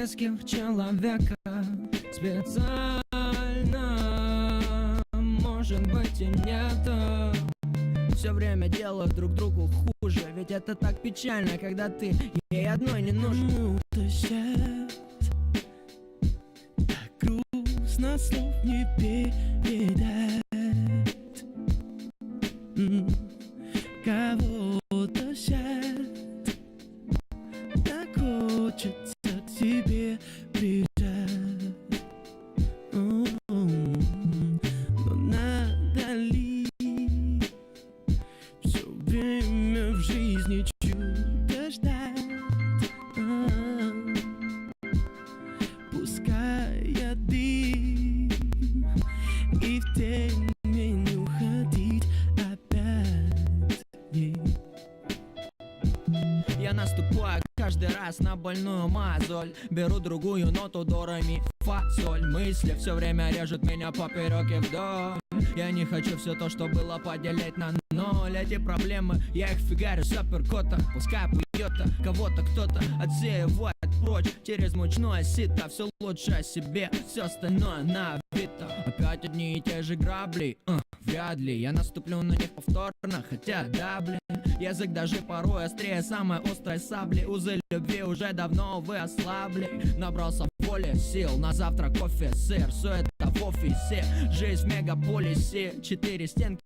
близких человека. Специально, может быть, и нет. Все время делают друг другу хуже. Ведь это так печально, когда ты ей одной не нужен. Так грустно, слов не передать. Кого-то сейчас так хочется к себе прижать. Но надо ли все время в жизни чудо ждать? Пускай дым и в тень не уходить опять. Я наступаю каждый раз на больную мозоль. Беру другую ноту до ре ми фа соль. Мысли все время режут меня поперек и вдоль. Я не хочу все то, что было, поделить на ноль. Эти проблемы, я их фигарю с апперкота. Пускай бьет кого-то кто-то отсеивает прочь через мучное сито. Все лучше о себе, все остальное на авито. Опять одни и те же грабли, вряд ли я наступлю на них повторно. Хотя да, блин, язык даже порой острее самой острой сабли. Узы любви уже давно вы ослабли. Набрался воли, сил, на завтрак кофе, сыр. Все это в офисе, жизнь в мегаполисе. 4 стенки